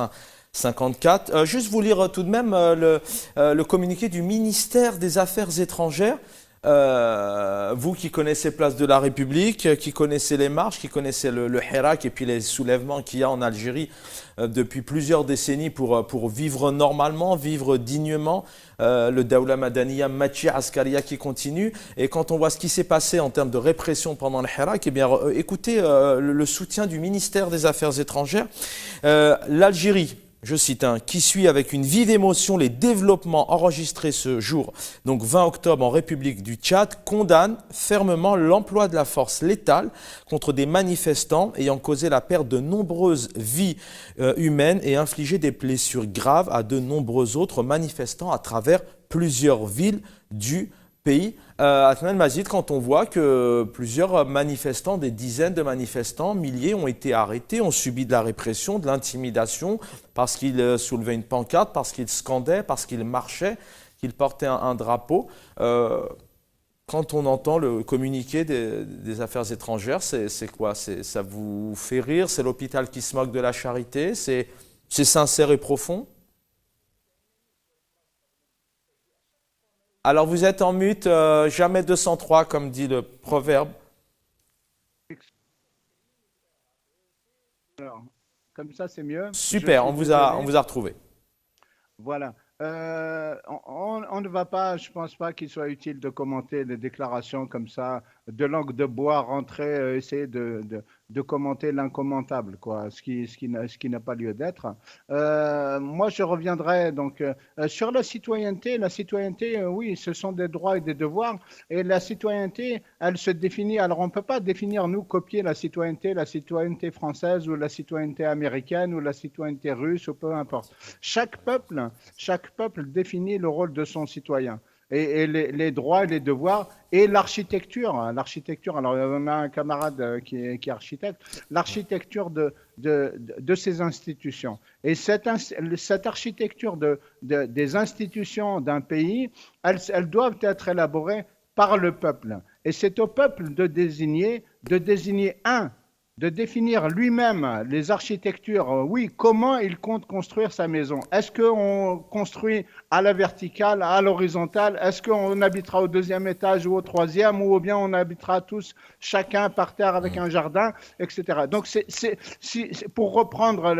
54. Juste vous lire tout de même le communiqué du ministère des Affaires étrangères. Vous qui connaissez Place de la République, qui connaissez les marches, qui connaissez le Hirak et puis les soulèvements qu'il y a en Algérie depuis plusieurs décennies pour vivre normalement, vivre dignement, le Daoula Madaniya, Machi Askaria qui continue. Et quand on voit ce qui s'est passé en termes de répression pendant le Hirak, eh bien, écoutez le soutien du ministère des Affaires étrangères. L'Algérie, je cite, qui suit avec une vive émotion les développements enregistrés ce jour, donc 20 octobre en République du Tchad, condamne fermement l'emploi de la force létale contre des manifestants ayant causé la perte de nombreuses vies humaines et infligé des blessures graves à de nombreux autres manifestants à travers plusieurs villes du pays. Atman Mazid, quand on voit que plusieurs manifestants, des dizaines de manifestants, milliers ont été arrêtés, ont subi de la répression, de l'intimidation, parce qu'ils soulevaient une pancarte, parce qu'ils scandaient, parce qu'ils marchaient, qu'ils portaient un drapeau. Quand on entend le communiqué des Affaires étrangères, c'est quoi? Ça vous fait rire? C'est l'hôpital qui se moque de la charité? C'est sincère et profond? Alors vous êtes en mute, jamais 203 comme dit le proverbe. Alors, comme ça c'est mieux. Super, on vous a retrouvé. Voilà. On ne va pas, je ne pense pas qu'il soit utile de commenter des déclarations comme ça, de langue de bois, rentrer, essayer de de commenter l'incommentable, quoi, ce qui n'a pas lieu d'être. Moi, je reviendrai donc sur la citoyenneté. La citoyenneté, oui, ce sont des droits et des devoirs. Et la citoyenneté, elle se définit. Alors, on ne peut pas définir, nous, copier la citoyenneté française ou la citoyenneté américaine ou la citoyenneté russe ou peu importe. Chaque peuple définit le rôle de son citoyen. Et les droits et les devoirs et l'architecture. Alors, on a un camarade qui est architecte. L'architecture de ces institutions. Et cette architecture des institutions d'un pays, elles doivent être élaborées par le peuple. Et c'est au peuple de désigner de définir lui-même les architectures. Oui, comment il compte construire sa maison. Est-ce qu'on construit à la verticale, à l'horizontale? Est-ce qu'on habitera au 2e étage ou au 3e, ou bien on habitera tous chacun par terre avec un jardin, etc. Donc, pour reprendre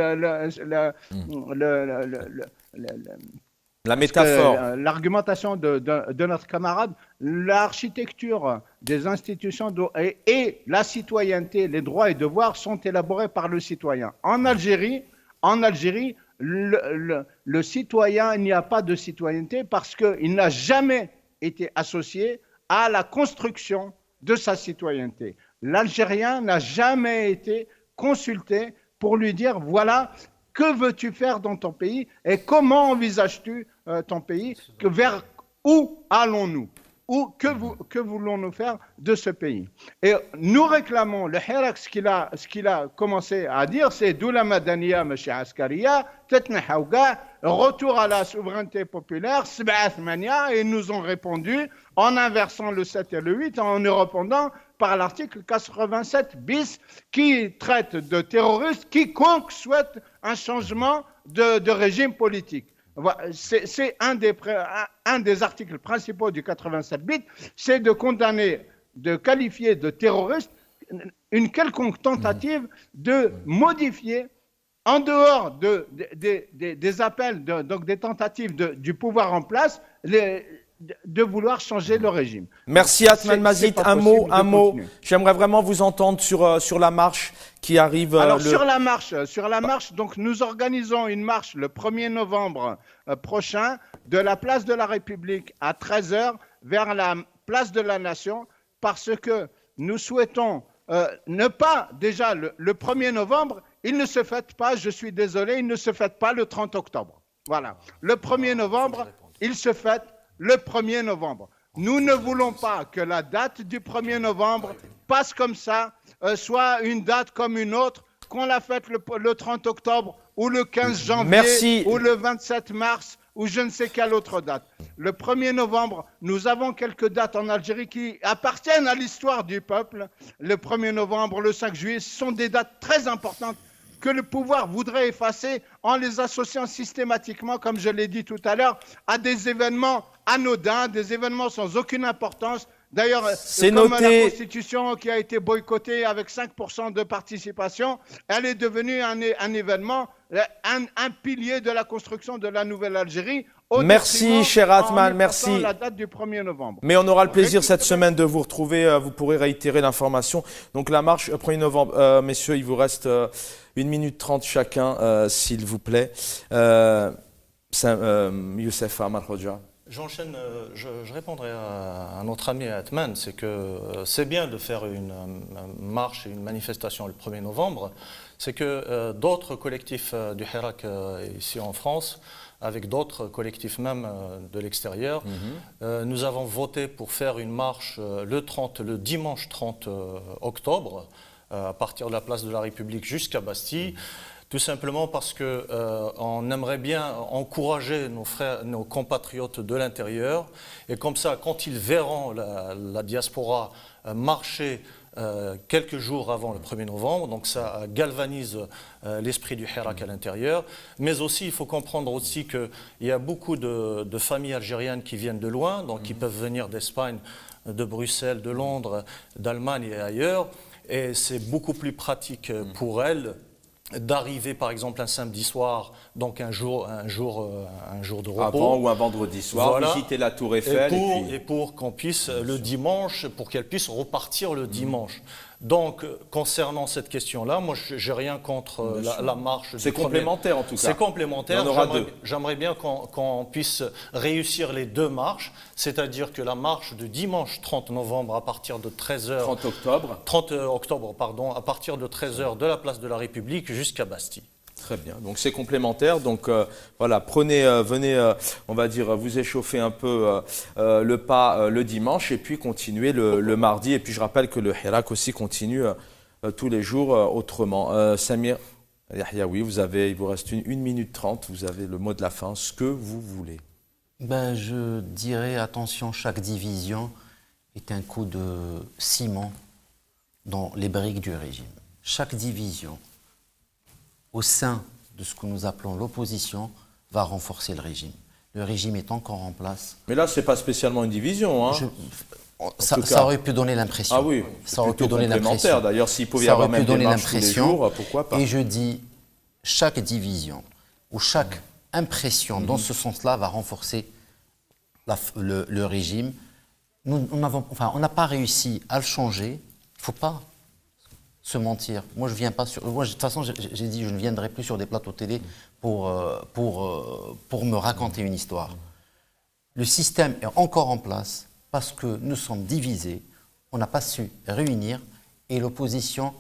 la métaphore, l'argumentation de notre camarade, l'architecture des institutions et la citoyenneté, les droits et devoirs sont élaborés par le citoyen. En Algérie, le citoyen, il n'y a pas de citoyenneté parce qu'il n'a jamais été associé à la construction de sa citoyenneté. L'Algérien n'a jamais été consulté pour lui dire, voilà, que veux-tu faire dans ton pays et comment envisages-tu ton pays, vers où allons-nous, ou que voulons-nous faire de ce pays. Et nous réclamons, le Hirak, ce qu'il a commencé à dire, c'est Doula Madaniya Machi Askariya, Tetnahauga, retour à la souveraineté populaire, Sba'athmania, et ils nous ont répondu en inversant le 7 et le 8, en nous répondant par l'article 87 bis qui traite de terroristes quiconque souhaite un changement de régime politique. C'est un des articles principaux du 87 bis, c'est de condamner, de qualifier de terroriste une quelconque tentative de modifier, en dehors des appels, donc des tentatives du pouvoir en place, de vouloir changer le régime. Merci Athman Mazid. Un mot. J'aimerais vraiment vous entendre sur la marche qui arrive. Alors sur la marche, donc nous organisons une marche le 1er novembre prochain de la place de la République à 13h vers la place de la Nation, parce que nous souhaitons ne pas, déjà le 1er novembre, il ne se fête pas, je suis désolé, il ne se fête pas le 30 octobre. Voilà. Le 1er novembre, il se fête le 1er novembre. Nous ne voulons pas que la date du 1er novembre passe comme ça, soit une date comme une autre, qu'on la fête le 30 octobre ou le 15 janvier ou le 27 mars ou je ne sais quelle autre date. Le 1er novembre, nous avons quelques dates en Algérie qui appartiennent à l'histoire du peuple. Le 1er novembre, le 5 juillet, ce sont des dates très importantes que le pouvoir voudrait effacer en les associant systématiquement, comme je l'ai dit tout à l'heure, à des événements anodins, des événements sans aucune importance. D'ailleurs, comme la Constitution qui a été boycottée avec 5% de participation, elle est devenue un événement, un pilier de la construction de la nouvelle Algérie. Merci, cher Athman, merci. La date du 1er novembre. Mais on aura le plaisir cette semaine de vous retrouver. Vous pourrez réitérer l'information. Donc la marche 1er novembre. Messieurs, il vous reste 1 minute 30 chacun, s'il vous plaît. Youssef Amal-Hodja. J'enchaîne, je répondrai à notre ami Athman, c'est que c'est bien de faire une marche et une manifestation le 1er novembre, c'est que d'autres collectifs du Hirak ici en France, avec d'autres collectifs même de l'extérieur, nous avons voté pour faire une marche le dimanche 30 octobre, à partir de la place de la République jusqu'à Bastille. Tout simplement parce qu'on aimerait bien encourager nos compatriotes de l'intérieur. Et comme ça, quand ils verront la diaspora marcher quelques jours avant le 1er novembre, donc ça galvanise l'esprit du Hirak à l'intérieur. Mais aussi, il faut comprendre aussi qu'il y a beaucoup de familles algériennes qui viennent de loin, donc qui peuvent venir d'Espagne, de Bruxelles, de Londres, d'Allemagne et ailleurs. Et c'est beaucoup plus pratique pour elles d'arriver par exemple un samedi soir, donc un jour de repos. Avant ou un vendredi soir, voilà, visiter la Tour Eiffel. Et pour qu'on puisse le dimanche, pour qu'elle puisse repartir le dimanche. Donc, concernant cette question-là, moi, je n'ai rien contre la marche. C'est complémentaire en tout cas. C'est complémentaire. Il y en aura deux. J'aimerais bien qu'on puisse réussir les deux marches, c'est-à-dire que la marche de dimanche 30 novembre à partir de 13h. 30 octobre, pardon, à partir de 13h de la place de la République jusqu'à Bastille. Très bien, donc c'est complémentaire. Donc voilà, venez, on va dire, vous échauffer un peu le pas le dimanche et puis continuer le mardi. Et puis je rappelle que le Hirak aussi continue tous les jours autrement. Samir Yahyaoui, il vous reste 1 minute 30, vous avez le mot de la fin, ce que vous voulez. Ben, je dirais, attention, chaque division est un coup de ciment dans les briques du régime. Chaque division au sein de ce que nous appelons l'opposition, va renforcer le régime. Le régime est encore en place. Mais là, ce n'est pas spécialement une division. Hein. Ça aurait pu donner l'impression. Ah oui, ça aurait pu donner l'impression. D'ailleurs, s'il pouvait y avoir même des marches tous les jours, pourquoi pas. Et je dis, chaque division ou chaque impression dans ce sens-là va renforcer le régime. On n'a pas réussi à le changer. Il ne faut pas se mentir. Moi, je viens pas sur. Moi, de toute façon, j'ai dit, je ne viendrai plus sur des plateaux télé pour me raconter une histoire. Le système est encore en place parce que nous sommes divisés. On n'a pas su réunir et l'opposition.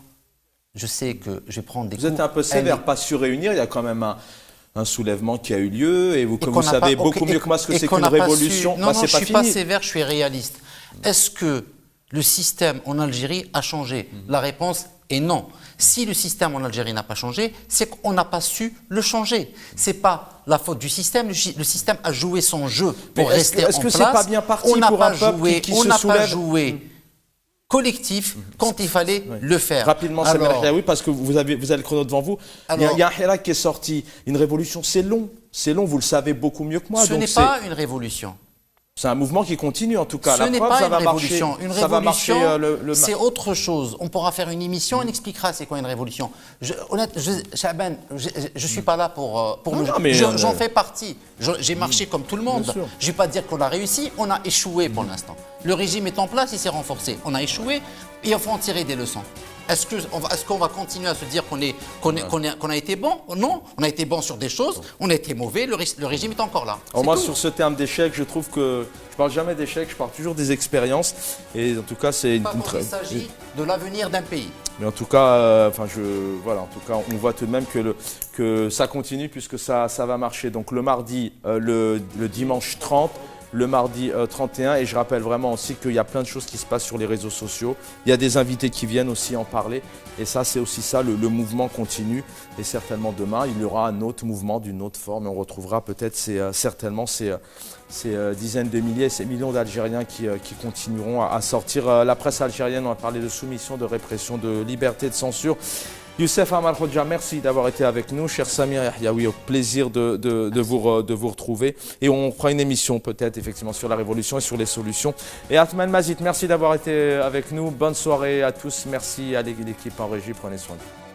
Je sais que je vais prendre des. Vous êtes un peu sévère, pas su réunir. Il y a quand même un soulèvement qui a eu lieu et vous, comme vous savez beaucoup mieux que moi ce que c'est qu'une révolution. Non, je ne suis pas sévère, je suis réaliste. Est-ce que le système en Algérie a changé? La réponse est non. Si le système en Algérie n'a pas changé, c'est qu'on n'a pas su le changer. Ce n'est pas la faute du système. Le système a joué son jeu pour rester en place. Est-ce que ce n'est pas bien parti pour un peuple qui se soulève? On n'a pas joué collectif quand il fallait le faire. Rapidement, Samir Yahyaoui, parce que vous avez le chrono devant vous. Il y a un Hirak qui est sorti. Une révolution, c'est long. C'est long, vous le savez beaucoup mieux que moi. Ce n'est pas une révolution. C'est un mouvement qui continue en tout cas. Ce n'est pas une révolution. Une révolution, c'est autre chose. On pourra faire une émission, on expliquera c'est quoi une révolution. Shaban, je ne suis pas là pour j'en fais partie. J'ai marché comme tout le monde. Je ne vais pas dire qu'on a réussi, on a échoué pour l'instant. Le régime est en place, il s'est renforcé. On a échoué et il faut en tirer des leçons. Est-ce qu'on va continuer à se dire qu'on a été bon? Non, on a été bon sur des choses, on a été mauvais, le régime est encore là. Alors moi, sur ce terme d'échec, je trouve que je ne parle jamais d'échec, je parle toujours des expériences. Et en tout cas, c'est il s'agit de l'avenir d'un pays. Mais en tout cas, on voit tout de même que ça continue puisque ça va marcher. Donc le mardi, le dimanche 30. Le mardi 31, et je rappelle vraiment aussi qu'il y a plein de choses qui se passent sur les réseaux sociaux. Il y a des invités qui viennent aussi en parler, et ça c'est aussi ça, le mouvement continue, et certainement demain il y aura un autre mouvement d'une autre forme, et on retrouvera peut-être certainement ces dizaines de milliers, ces millions d'Algériens qui continueront à sortir la presse algérienne. On va parler de soumission, de répression, de liberté, de censure. Youssef Amar Hodja, merci d'avoir été avec nous. Cher Samir Yahyaoui, au plaisir de vous retrouver. Et on fera une émission peut-être effectivement sur la révolution et sur les solutions. Et Atman Mazid, merci d'avoir été avec nous. Bonne soirée à tous. Merci à l'équipe en régie. Prenez soin de vous.